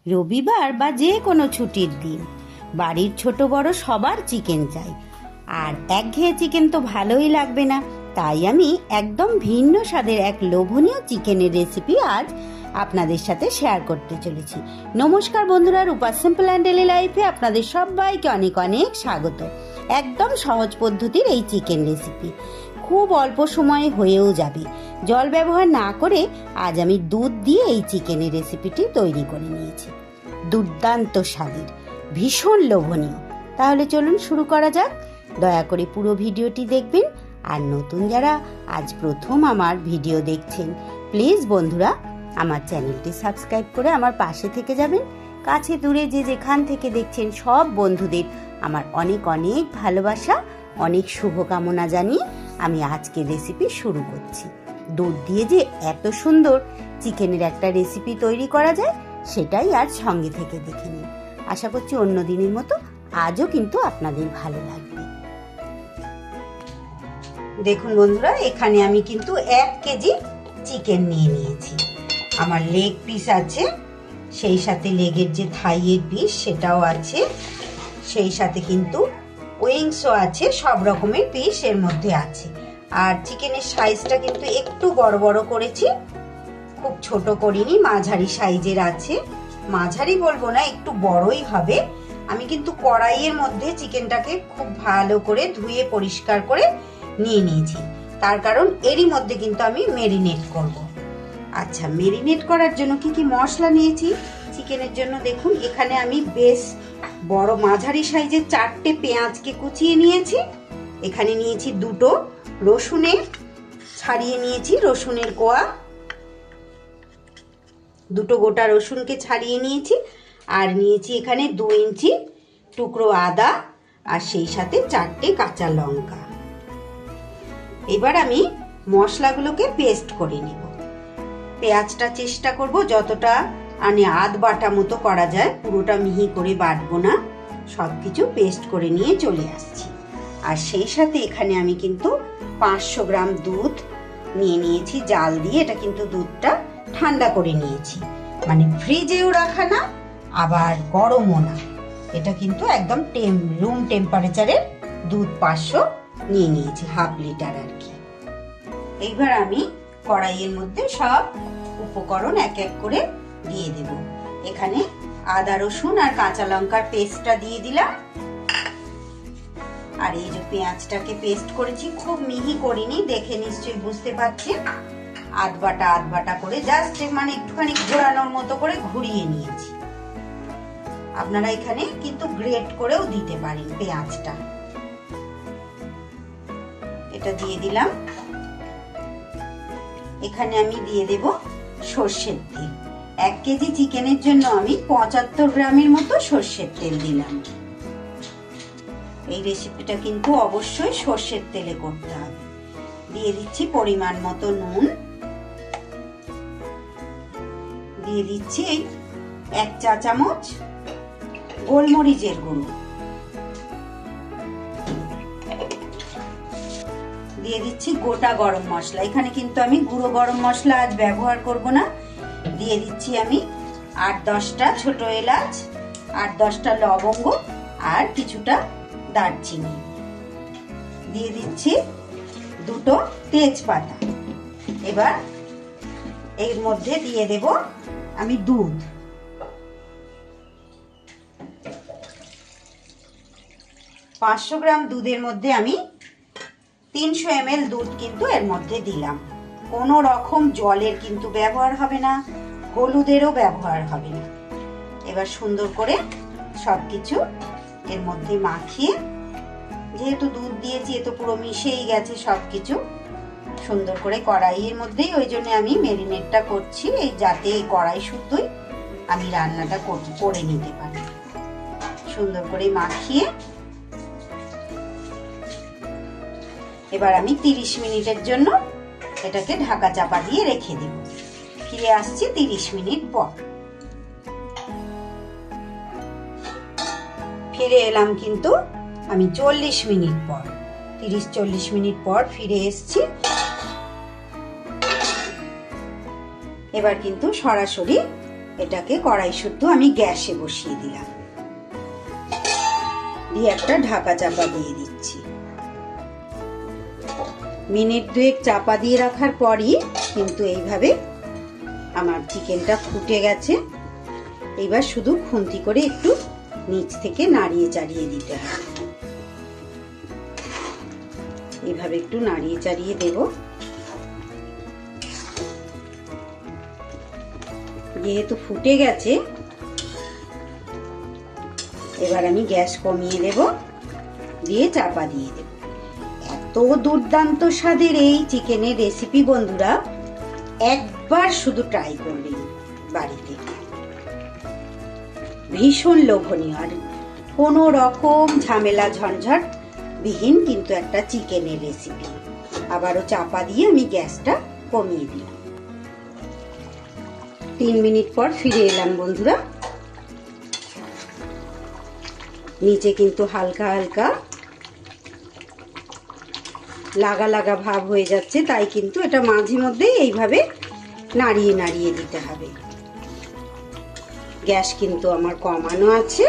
রবিবার বা যে কোনো ছুটির দিন বাড়ির ছোট বড় সবার চিকেন চাই। আর একঘেয়ে চিকেন তো ভালোই লাগবে না, তাই আমি একদম ভিন্ন স্বাদের এক লোভনীয় চিকেনের রেসিপি আজ আপনাদের সাথে শেয়ার করতে চলেছি। নমস্কার বন্ধুরা, রূপা সিম্পল অ্যান্ড ডেলি লাইফে আপনাদের সবাইকে অনেক অনেক স্বাগত। একদম সহজ পদ্ধতির এই চিকেন রেসিপি খুব অল্প সময়ে হয়েও যাবে। জল ব্যবহার না করে আজ আমি দুধ দিয়ে এই চিকেনের রেসিপিটি তৈরি করে নিয়েছি। দুর্দান্ত স্বাদের, ভীষণ লোভনীয়। তাহলে চলুন শুরু করা যাক। দয়া করে পুরো ভিডিওটি দেখবেন। আর নতুন যারা আজ প্রথম আমার ভিডিও দেখছেন, প্লিজ বন্ধুরা আমার চ্যানেলটি সাবস্ক্রাইব করে আমার পাশে থেকে যাবেন। কাছে দূরে যে যেখান থেকে দেখছেন সব বন্ধুদের আমার অনেক অনেক ভালোবাসা, অনেক শুভকামনা জানিয়ে আমি আজকের রেসিপি শুরু করছি। দুধ দিয়ে যে এত সুন্দর চিকেনের একটা রেসিপি তৈরি করা যায়, সেটাই আজ সঙ্গে থেকে দেখে নিন। আশা করছি অন্য দিনের মতো আজও কিন্তু আপনাদের ভালো লাগবে। দেখুন বন্ধুরা, এখানে আমি কিন্তু 1 কেজি চিকেন নিয়ে নিয়েছি। আমার লেগ পিস আছে, সেই সাথে লেগের যে থাইয়ের পিস সেটাও আছে, সেই সাথে কিন্তু উইংসও আছে। সব রকমের পিস এর মধ্যে আছে। আর চিকেনের সাইজটা কিন্তু একটু বড় বড় করেছি, খুব ছোট করিনি, মাঝারি সাইজের আছে। মাঝারি বলবো না, একটু বড়ই হবে। আমি কিন্তু কড়াইয়ের মধ্যে চিকেনটাকে খুব ভালো করে ধুয়ে পরিষ্কার করে নিয়ে নিয়েছি। তার কারণ এরই মধ্যে কিন্তু আমি মেরিনেট করব। আচ্ছা, মেরিনেট করার জন্য কি কি মশলা নিয়েছি চিকেনের জন্য দেখুন। এখানে আমি বেশ বড় মাঝারি সাইজের 4টে পেঁয়াজকে কুচিয়ে নিয়েছি। এখানে নিয়েছি 2টো রসুনের ছাড়িয়ে নিয়েছি, রসুনের কোয়া 2টো গোটা রসুনকে ছাড়িয়ে নিয়েছি। আর নিয়েছি এখানে 2 ইঞ্চি টুকরো আদা, আর সেই সাথে 4টে কাঁচা লঙ্কা। এবার আমি মশলাগুলোকে পেস্ট করে নিব। পেঁয়াজটা চেষ্টা করব যতটা আধ বাটা মতো করা যায়, পুরোটা মিহি করে বাটবো না, সবকিছু পেস্ট করে নিয়ে চলে আসছি। আর সেই সাথে এখানে আমি কিন্তু 500 গ্রাম দুধ নিয়ে নিয়েছি জাল দিয়ে। এটা কিন্তু দুধটা ঠান্ডা করে নিয়েছি, মানে ফ্রিজেও রাখা না আবার গরমও না। এটা কিন্তু একদম রুম টেম্পারেচারের দুধ 500 নিয়ে নিয়েছি, হাফ লিটার আর কি। এইবার আমি কড়াইয়ের মধ্যে সব উপকরণ এক এক করে দিয়ে দেব। এখানে আদা রসুন আর কাঁচা লঙ্কার পেস্টটা দিয়ে দিলাম। আর এই যে পেঁয়াজটাকে পেস্ট করেছি, খুব মিহি করিনি, দেখে নিশ্চয়ই বুঝতে পারছেন। আধ বাটা করে জাস্ট মানে একটুখানি ঘোরানোর মতো করে ঘুরিয়ে নিয়েছি। আপনারা এখানে কিন্তু গ্রেট করেও দিতে পারেন পেঁয়াজটা। এটা দিয়ে দিলাম। এখানে আমি দিয়ে দেব সর্ষের তেল। 1 কেজি চিকেনের জন্য আমি 75 গ্রামের মতো সর্ষের তেল দিলাম। এই রেসিপিটা কিন্তু অবশ্যই সর্ষের তেলে করতে হবে। দিয়ে দিচ্ছি পরিমাণ মতো নুন, দিয়ে দিচ্ছি 1 চা চামচ গোলমরিচের গুঁড়ো, দিয়ে দিচ্ছি গোটা গরম মশলা। এখানে কিন্তু আমি গুঁড়ো গরম মশলা আজ ব্যবহার করব না। দিয়ে দিচ্ছি আমি 8-10টা ছোট এলাচ, 8-10টা লবঙ্গ আর কিছুটা দারচিনি। দিয়ে দিচ্ছি 2টো তেজপাতা। এবার এর মধ্যে দিয়ে দেব আমি দুধ। পাঁচশো গ্রাম দুধের মধ্যে আমি 300 ml দুধ কিন্তু এর মধ্যে দিলাম। কোনো রকম জলের কিন্তু ব্যবহার হবে না, হলুদেরও ব্যবহার হবে না। এবার সুন্দর করে সবকিছু এর মধ্যে মাখিয়ে, যেহেতু দুধ দিয়েছি এ তো পুরো মিশেই গেছে সবকিছু, সুন্দর করে কড়াইয়ের মধ্যেই, ওই জন্য আমি মেরিনেটটা করছি, এই যাতে কড়াই শুদ্ধই আমি রান্নাটা করে নিতে পারি। সুন্দর করে মাখিয়ে এবার আমি 30 মিনিটের জন্য এটাকে ঢাকা চাপা দিয়ে রেখে দেব। ফিরে আসছি 30 মিনিট পর। ফিরে এলাম কিন্তু আমি 40 মিনিট পর, 30-40 মিনিট পর ফিরে এসছি। এবার কিন্তু সরাসরি এটাকে কড়াই শুদ্ধ আমি গ্যাসে বসিয়ে দিলাম, দিয়ে একটা ঢাকা চাপা দিয়ে দিচ্ছি। মিনিট 2 চাপা দিয়ে রাখার পরই কিন্তু এইভাবে আমার চিকেনটা ফুটে গেছে। এবার শুধু খুন্তি করে একটু নিচ থেকে নাড়িয়ে চাড়িয়ে দিতে হবে। এইভাবে একটু নাড়িয়ে চাড়িয়ে দেব। যেহেতু ফুটে গেছে, এবার আমি গ্যাস কমিয়ে দেব, দিয়ে চাপা দিয়ে দেব। এত দুর্দান্ত স্বাদের এই চিকেনের রেসিপি বন্ধুরা, একবার শুধু ট্রাই করবেন বাড়িতে। ভীষণ লোভনীয়, আর কোনো রকম ঝামেলা ঝঞ্ঝাট বিহীন কিন্তু একটা চিকেনের রেসিপি। আবারও চাপা দিয়ে আমি গ্যাসটা কমিয়ে দিলাম। 3 মিনিট পর ফিরে এলাম বন্ধুরা। নিচে কিন্তু হালকা হালকা লাগা লাগা ভাব হয়ে যাচ্ছে, তাই কিন্তু এটা মাঝে মধ্যে এইভাবে নাড়িয়ে নাড়িয়ে দিতে হবে। গ্যাস কিন্তু আমার কমানো আছে,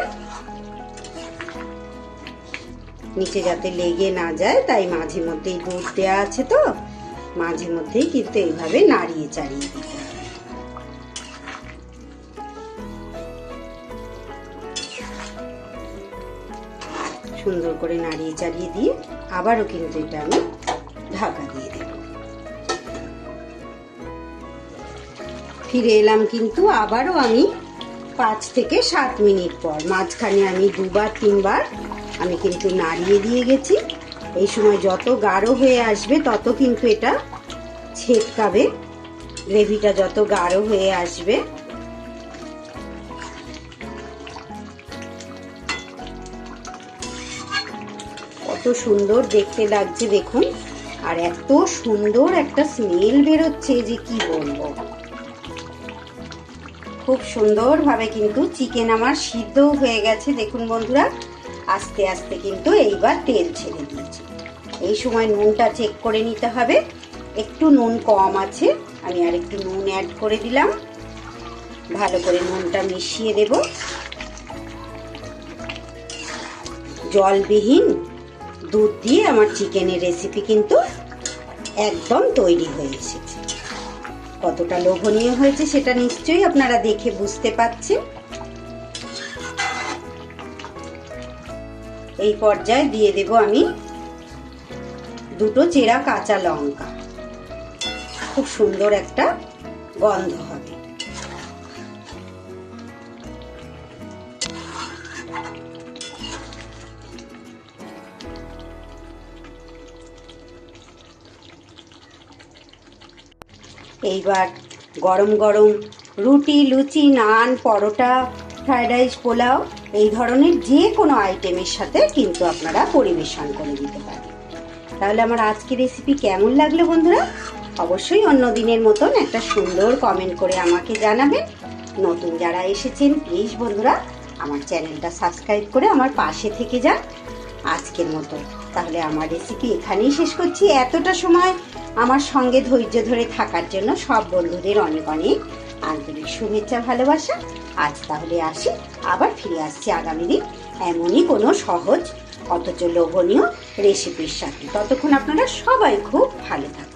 নিচে যাতে লেগে না যায়, তাই মাঝে মধ্যেই দুধ দেওয়া আছে, তো মাঝে মধ্যেই কিন্তু এইভাবে নাড়িয়ে চাড়িয়ে দিতে হবে। সুন্দর করে নাড়িয়ে চাড়িয়ে দিয়ে আবারও কিন্তু এটা আমি ঢাকা দিয়ে দেব। ফিরে এলাম কিন্তু আবারও আমি 5 থেকে 7 মিনিট পর। মাঝখানে আমি 2-3 আমি কিন্তু নাড়িয়ে দিয়ে গেছি। এই সময় যত গাঢ় হয়ে আসবে তত কিন্তু এটা ছেটকাবে, গ্রেভিটা যত গাঢ় হয়ে আসবে। কত সুন্দর দেখতে লাগছে দেখুন, আর এত সুন্দর একটা স্মেল বেরোচ্ছে যে কি বলবো। খুব সুন্দরভাবে কিন্তু চিকেন আমার সিদ্ধ হয়ে গেছে দেখুন বন্ধুরা। আস্তে আস্তে কিন্তু এইবার তেল ছেড়ে দিয়েছি। এই সময় নুনটা চেক করে নিতে হবে, একটু নুন কম আছে, আমি আর একটু নুন অ্যাড করে দিলাম। ভালো করে নুনটা মিশিয়ে দেব। জলবিহীন দুধ দিয়ে আমার চিকেনের রেসিপি কিন্তু একদম তৈরি হয়ে এসেছে। কতটা লোভনীয় হয়েছে সেটা নিশ্চয়ই আপনারা দেখে বুঝতে পারছেন। এই পর্যায়ে দিয়ে দেব আমি 2 চেরা কাঁচা লঙ্কা। খুব সুন্দর একটা গন্ধ হবে। এইবার গরম গরম রুটি, লুচি, নান, পরোটা, ফ্রাইড রাইস, পোলাও, এই ধরনের যে কোনো আইটেমের সাথে কিন্তু আপনারা পরিবেশন করে দিতে পারেন। তাহলে আমার আজকের রেসিপি কেমন লাগলো বন্ধুরা? অবশ্যই অন্য দিনের মতন একটা সুন্দর কমেন্ট করে আমাকে জানাবেন। নতুন যারা এসেছেন প্লিজ বন্ধুরা আমার চ্যানেলটা সাবস্ক্রাইব করে আমার পাশে থেকে যান আজকের মতো। তাহলে আমার রেসিপি এখানেই শেষ করছি। এতটা সময় আমার সঙ্গে ধৈর্য ধরে থাকার জন্য সব বন্ধুদের অনেক অনেক আন্তরিক শুভেচ্ছা, ভালোবাসা। আজ তাহলে আসি, আবার ফিরে আসছি আগামী দিন এমনই কোনো সহজ অথচ লোভনীয় রেসিপির সাথে। ততক্ষণ আপনারা সবাই খুব ভালো থাকুন।